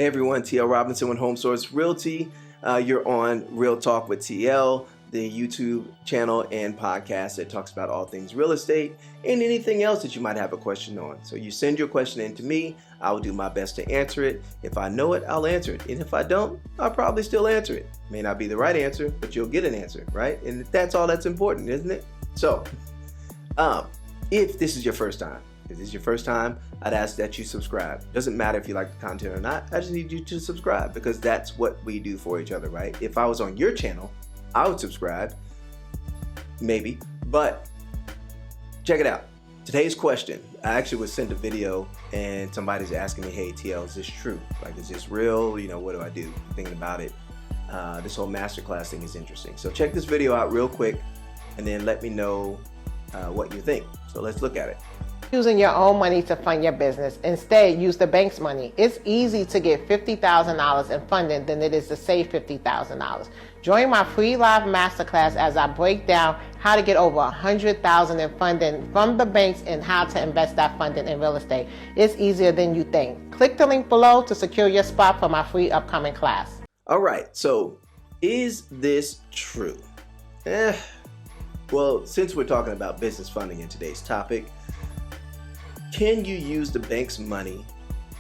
Hey everyone, TL Robinson with Home Source Realty. You're on Real Talk with TL, the YouTube channel and podcast that talks about all things real estate and anything else that you might have a question on. So you send your question in to me. I will do my best to answer it. If I know it, I'll answer it. And if I don't, I'll probably still answer it. May not be the right answer, but you'll get an answer, right? And that's all that's important, isn't it? So, if this is your first time, I'd ask that you subscribe. Doesn't matter if you like the content or not. I just need you to subscribe because that's what we do for each other, right? If I was on your channel, I would subscribe, maybe, but check it out. Today's question, I actually was sent a video and somebody's asking me, hey TL, is this true? Like, is this real? You know, what do I do? Thinking about it. This whole masterclass thing is interesting. So check this video out real quick and then let me know what you think. So let's look at it. Using your own money to fund your business. Instead, use the bank's money. It's easy to get $50,000 in funding than it is to save $50,000. Join my free live masterclass as I break down how to get over $100,000 in funding from the banks and how to invest that funding in real estate. It's easier than you think. Click the link below to secure your spot for my free upcoming class. All right, so is this true? Well, since we're talking about business funding in today's topic, can you use the bank's money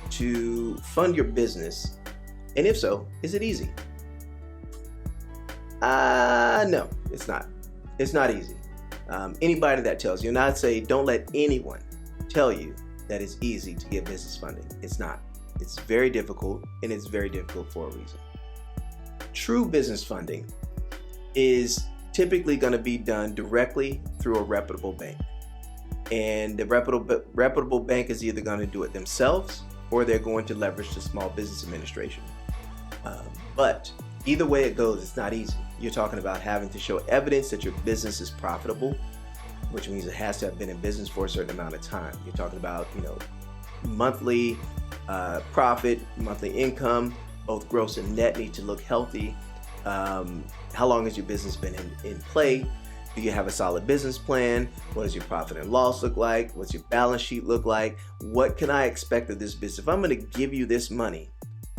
to fund your business? And if so, is it easy? No, it's not. It's not easy. Anybody that tells you, and I'd say don't let anyone tell you that it's easy to get business funding. It's not. It's very difficult, and it's very difficult for a reason. True business funding is typically going to be done directly through a reputable bank. And the reputable bank is either going to do it themselves or they're going to leverage the Small Business Administration. But either way it goes, it's not easy. You're talking about having to show evidence that your business is profitable, which means it has to have been in business for a certain amount of time. You're talking about, monthly profit, monthly income, both gross and net need to look healthy. How long has your business been in play? Do you have a solid business plan? What does your profit and loss look like? What's your balance sheet look like? What can I expect of this business? If I'm going to give you this money,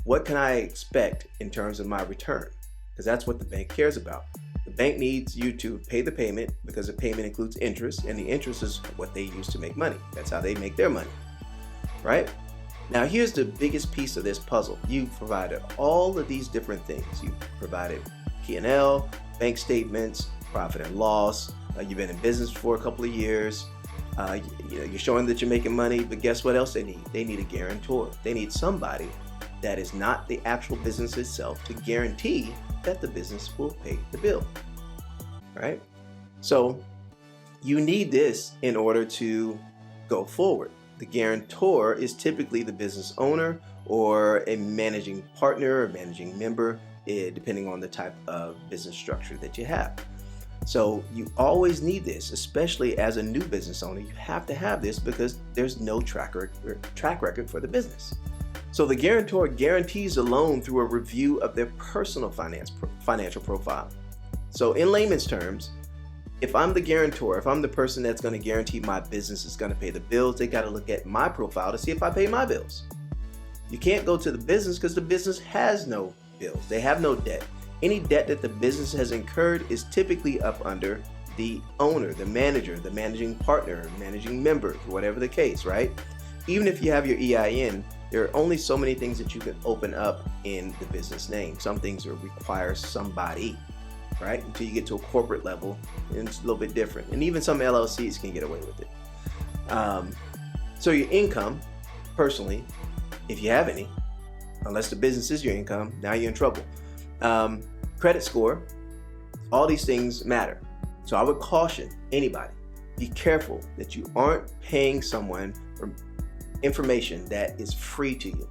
what can I expect in terms of my return? Because that's what the bank cares about. The bank needs you to pay the payment because the payment includes interest, and the interest is what they use to make money. That's how they make their money, right? Now, here's the biggest piece of this puzzle. You've provided all of these different things. You've provided P&L, bank statements, profit and loss. You've been in business for a couple of years. You're showing that you're making money, but guess what else they need? They need a guarantor. They need somebody that is not the actual business itself to guarantee that the business will pay the bill, right? So you need this in order to go forward. The guarantor is typically the business owner or a managing partner or managing member, depending on the type of business structure that you have. So you always need this, especially as a new business owner. You have to have this because there's no track record for the business. So the guarantor guarantees a loan through a review of their personal financial profile. So in layman's terms, if I'm the guarantor, if I'm the person that's going to guarantee my business is going to pay the bills, they got to look at my profile to see if I pay my bills. You can't go to the business because the business has no bills. They have no debt. Any debt that the business has incurred is typically up under the owner, the manager, the managing partner, managing member, whatever the case, right? Even if you have your EIN, there are only so many things that you can open up in the business name. Some things require somebody, right? Until you get to a corporate level, and it's a little bit different. And even some LLCs can get away with it. So your income, personally, if you have any, unless the business is your income, now you're in trouble. Credit score, all these things matter. So I would caution anybody, be careful that you aren't paying someone for information that is free to you.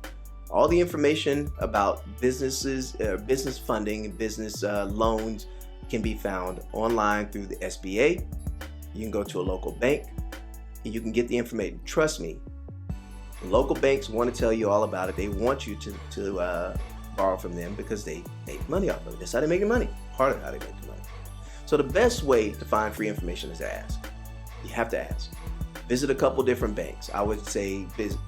All the information about businesses, business funding, and business loans can be found online through the SBA. You can go to a local bank and you can get the information. Trust me, the local banks want to tell you all about it. They want you to borrow from them because they make money off of it. That's how they make their money. Part of how they make the money. So the best way to find free information is to ask. You have to ask. Visit a couple different banks. I would say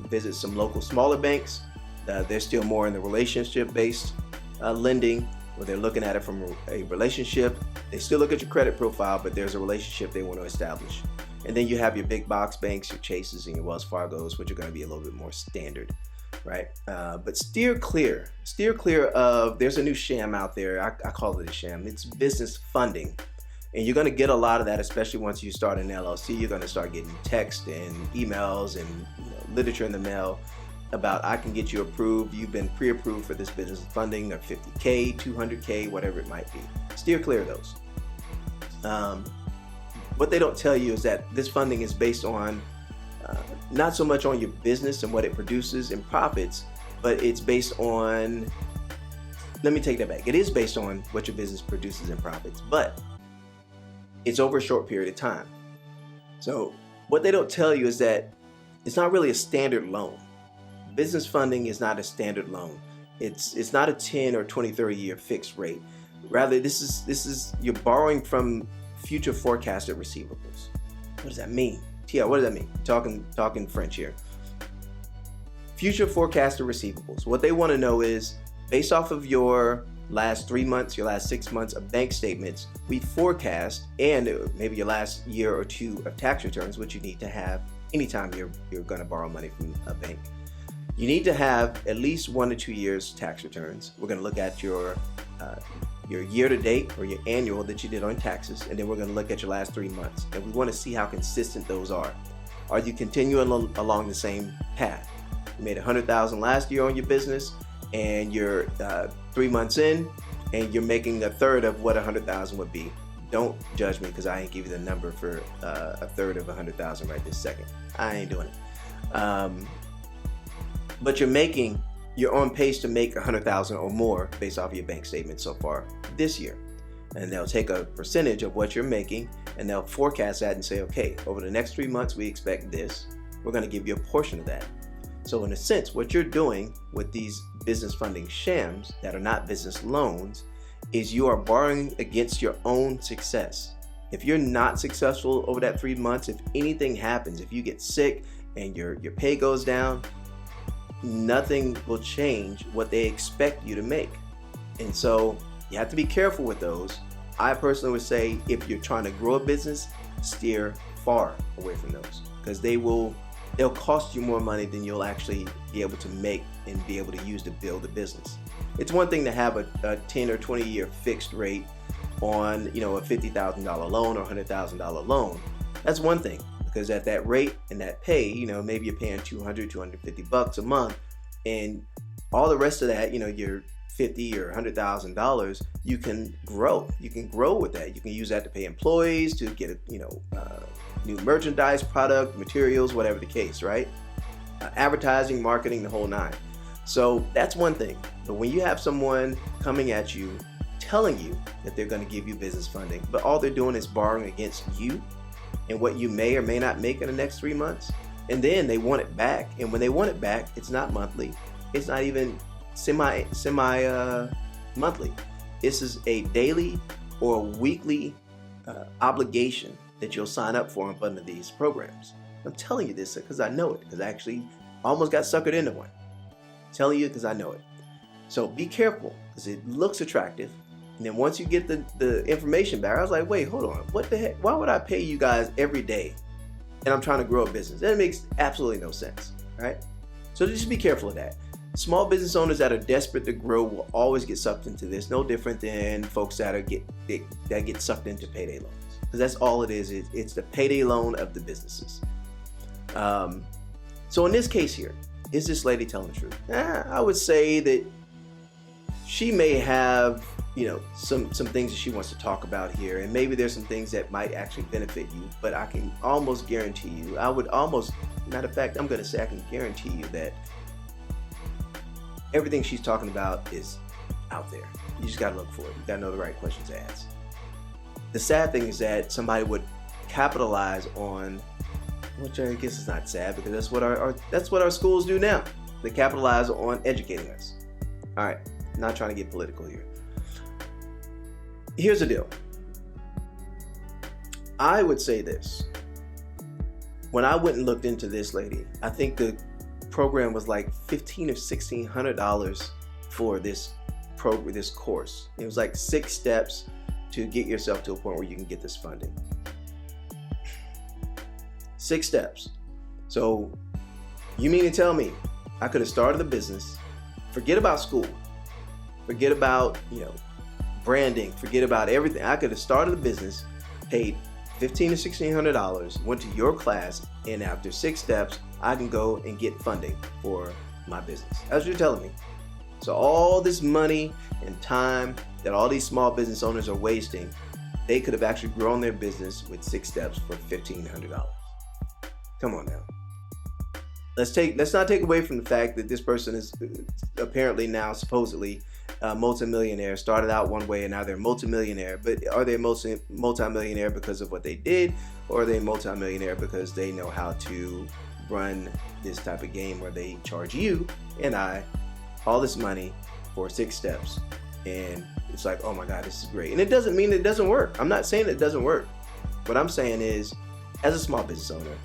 visit some local smaller banks They're still more in the relationship-based lending, where they're looking at it from a relationship. They still look at your credit profile, but there's a relationship they want to establish. And then you have your big box banks, your Chases and your Wells Fargos, which are going to be a little bit more standard, right? But steer clear of, there's a new sham out there. I call it a sham. It's business funding. And you're going to get a lot of that, especially once you start an LLC. You're going to start getting text and emails and literature in the mail about, I can get you approved. You've been pre-approved for this business funding of $50K, $200K, whatever it might be. Steer clear of those. What they don't tell you is that this funding is based on not so much on your business and what it produces in profits, but it's based on, let me take that back. It is based on what your business produces in profits, but it's over a short period of time. So what they don't tell you is that it's not really a standard loan. Business funding is not a standard loan. It's not a 10 or 20, 30 year fixed rate. Rather, this is you're borrowing from future forecasted receivables. What does that mean? Tia, what does that mean? Talking French here. Future forecasted receivables. What they want to know is, based off of your last 3 months, your last 6 months of bank statements, we forecast, and maybe your last year or two of tax returns, which you need to have anytime you're going to borrow money from a bank. You need to have at least 1 to 2 years tax returns. We're going to look at your year to date or your annual that you did on taxes, and then we're going to look at your last 3 months, and we want to see how consistent those are. Are you continuing along the same path? You made $100,000 last year on your business, and you're 3 months in, and you're making a third of what $100,000 would be. Don't judge me, because I ain't give you the number for a third of $100,000 right this second. I ain't doing it. But you're on pace to make $100,000 or more based off of your bank statement so far this year. And they'll take a percentage of what you're making, and they'll forecast that and say, okay, over the next 3 months, we expect this. We're going to give you a portion of that. So in a sense, what you're doing with these business funding shams that are not business loans is you are borrowing against your own success. If you're not successful over that 3 months, if anything happens, if you get sick and your pay goes down, nothing will change what they expect you to make. And so you have to be careful with those. I personally would say, if you're trying to grow a business, steer far away from those, because they'll cost you more money than you'll actually be able to make and be able to use to build a business. It's one thing to have a 10 or 20 year fixed rate on a $50,000 loan or $100,000 loan. That's one thing, because at that rate and that pay, maybe you're paying $200, $250 a month, and all the rest of that, your $50,000 or $100,000, you can grow. You can grow with that. You can use that to pay employees, to get new merchandise, product, materials, whatever the case, right? Advertising, marketing, the whole nine. So that's one thing. But when you have someone coming at you, telling you that they're going to give you business funding, but all they're doing is borrowing against you and what you may or may not make in the next 3 months, and then they want it back. And when they want it back, it's not monthly. It's not even semi monthly. This is a daily or weekly obligation that you'll sign up for under these programs. I'm telling you this because I know it, because I actually almost got suckered into one. I'm telling you because I know it. So be careful, because it looks attractive. And then once you get the information back, I was like, wait, hold on. What the heck? Why would I pay you guys every day and I'm trying to grow a business? That makes absolutely no sense, right? So just be careful of that. Small business owners that are desperate to grow will always get sucked into this, no different than folks that get sucked into payday loans. Because that's all it is. It's the payday loan of the businesses. So in this case here, is this lady telling the truth? I would say that she may have, some things that she wants to talk about here, and maybe there's some things that might actually benefit you. But I can almost guarantee you, matter of fact, I'm going to say I can guarantee you that everything she's talking about is out there. You just got to look for it. You got to know the right questions to ask. The sad thing is that somebody would capitalize on, which I guess is not sad, because that's what our schools do now. They capitalize on educating us. All right, not trying to get political here. Here's the deal. I would say this. When I went and looked into this lady, I think the program was like $1,500 or $1,600 for this course. It was like 6 steps to get yourself to a point where you can get this funding. 6 steps. So you mean to tell me I could have started a business, forget about school, forget about, branding, forget about everything. I could have started a business, paid $1,500 or $1,600, went to your class, and after 6 steps, I can go and get funding for my business. That's what you're telling me. So all this money and time that all these small business owners are wasting, they could have actually grown their business with 6 steps for $1,500. Come on now. Let's not take away from the fact that this person is apparently now supposedly a multimillionaire. Started out one way and now they're multimillionaire. But are they multimillionaire because of what they did, or are they multimillionaire because they know how to run this type of game where they charge you and I all this money for 6 steps? And it's like, oh my God, this is great. And it doesn't mean it doesn't work. I'm not saying it doesn't work. What I'm saying is, as a small business owner,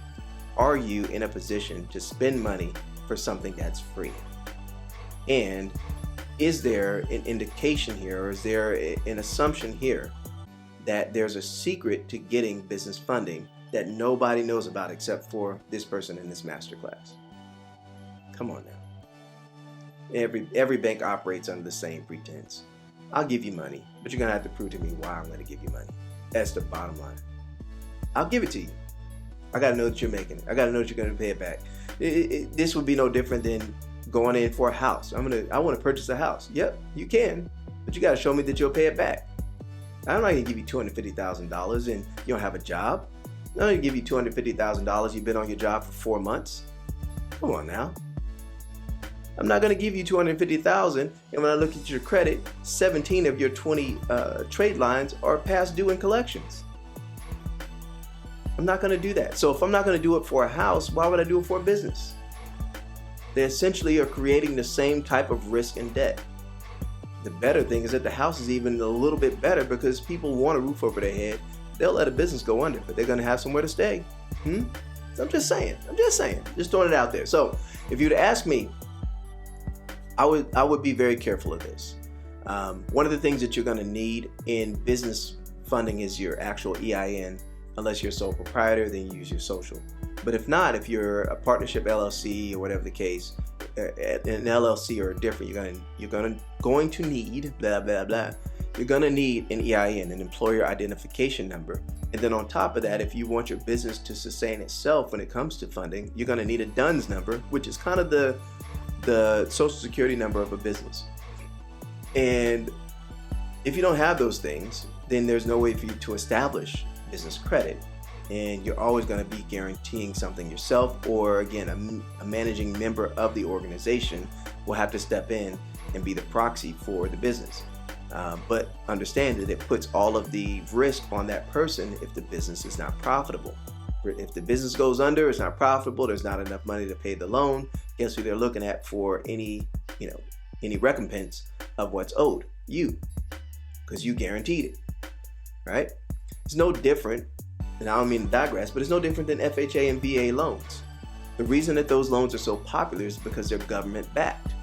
are you in a position to spend money for something that's free? And is there an indication here, or is there an assumption here that there's a secret to getting business funding that nobody knows about except for this person in this masterclass? Come on now. Every bank operates under the same pretense. I'll give you money, but you're gonna have to prove to me why I'm gonna give you money. That's the bottom line. I'll give it to you. I gotta know that you're making it. I gotta know that you're gonna pay it back. This would be no different than going in for a house. I want to purchase a house. Yep, you can, but you gotta show me that you'll pay it back. I'm not gonna give you $250,000 and you don't have a job. I'm not gonna give you $250,000. You've been on your job for 4 months. Come on now. I'm not gonna give you $250,000, and when I look at your credit, 17 of your 20 trade lines are past due in collections. I'm not going to do that. So if I'm not going to do it for a house, why would I do it for a business? They essentially are creating the same type of risk and debt. The better thing is that the house is even a little bit better because people want a roof over their head. They'll let a business go under, but they're going to have somewhere to stay. So I'm just saying, just throwing it out there. So if you'd ask me, I would be very careful of this. One of the things that you're going to need in business funding is your actual EIN. Unless you're a sole proprietor, then you use your social. But if not, if you're a partnership LLC or whatever the case, an LLC or different, you're going to need blah blah blah. You're going to need an EIN, an employer identification number, and then on top of that, if you want your business to sustain itself when it comes to funding, you're going to need a DUNS number, which is kind of the social security number of a business. And if you don't have those things, then there's no way for you to establish business credit, and you're always going to be guaranteeing something yourself, or again, a managing member of the organization will have to step in and be the proxy for the business. But understand that it puts all of the risk on that person if the business is not profitable. If the business goes under, it's not profitable, there's not enough money to pay the loan, guess who they're looking at for any recompense of what's owed? You, because you guaranteed it, right? It's no different, and I don't mean to digress, but it's no different than FHA and VA loans. The reason that those loans are so popular is because they're government backed.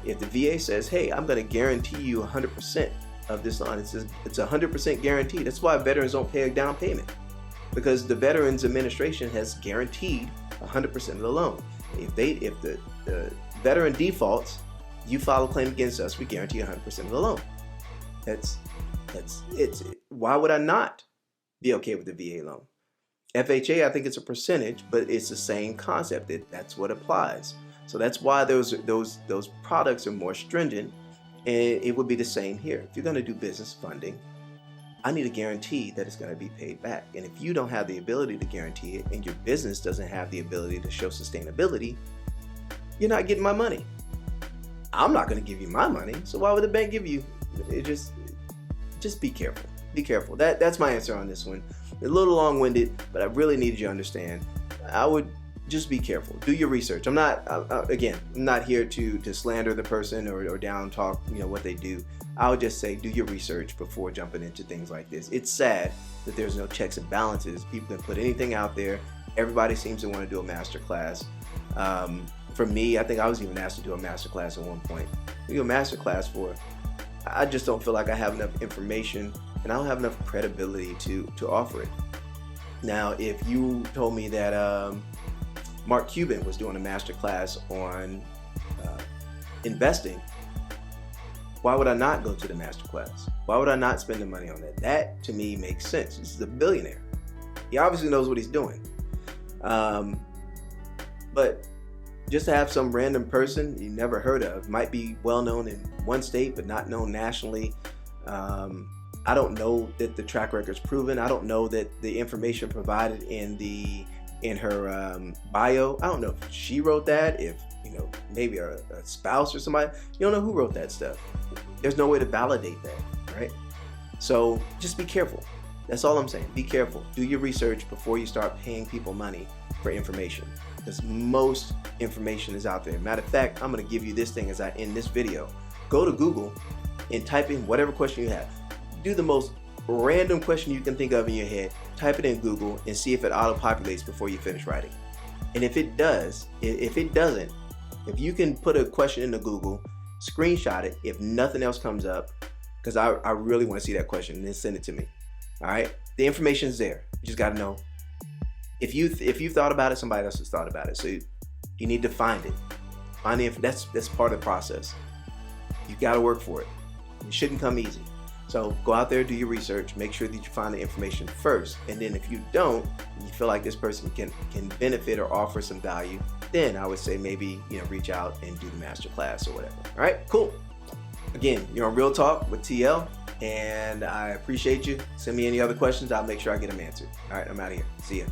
If the VA says, hey, I'm going to guarantee you 100% of this loan, it's 100% guaranteed. That's why veterans don't pay a down payment, because the Veterans Administration has guaranteed 100% of the loan. If the veteran defaults, you file a claim against us, we guarantee 100% of the loan. Why would I not be okay with the VA loan? FHA, I think it's a percentage, but it's the same concept. That's what applies. So that's why those products are more stringent, and it would be the same here. If you're going to do business funding, I need a guarantee that it's going to be paid back. And if you don't have the ability to guarantee it, and your business doesn't have the ability to show sustainability, you're not getting my money. I'm not going to give you my money, so why would the bank give you? Just be careful. Be careful. That's my answer on this one. A little long-winded, but I really needed you to understand. I would just be careful. Do your research. I'm not here to slander the person or down talk, what they do. I would just say do your research before jumping into things like this. It's sad that there's no checks and balances. People can put anything out there. Everybody seems to want to do a master class. For me, I think I was even asked to do a master class at one point. Do a master class for, I just don't feel like I have enough information and I don't have enough credibility to offer it. Now, if you told me that Mark Cuban was doing a master class on investing, why would I not go to the master class? Why would I not spend the money on that? That to me makes sense. This is a billionaire. He obviously knows what he's doing. But just to have some random person you never heard of, might be well known in one state but not known nationally. I don't know that the track record's proven. I don't know that the information provided in her bio, I don't know if she wrote that, if maybe a spouse or somebody. You don't know who wrote that stuff. There's no way to validate that, right? So just be careful. That's all I'm saying. Be careful. Do your research before you start paying people money for information, because most information is out there. Matter of fact, I'm going to give you this thing as I end this video. Go to Google and type in whatever question you have. Do the most random question you can think of in your head. Type it in Google and see if it auto-populates before you finish writing. And if it does, if it doesn't, if you can put a question into Google, screenshot it, if nothing else comes up, because I really want to see that question, and then send it to me. All right, the information is there. You just got to know. If you've thought about it, somebody else has thought about it. So you need to find it. Find the that's part of the process. You got to work for it. It shouldn't come easy. So go out there, do your research, make sure that you find the information first, and then if you don't, and you feel like this person can benefit or offer some value, then I would say maybe reach out and do the master class or whatever. All right, cool. Again, you're on Real Talk with TL, and I appreciate you. Send me any other questions. I'll make sure I get them answered. All right, I'm out of here. See ya.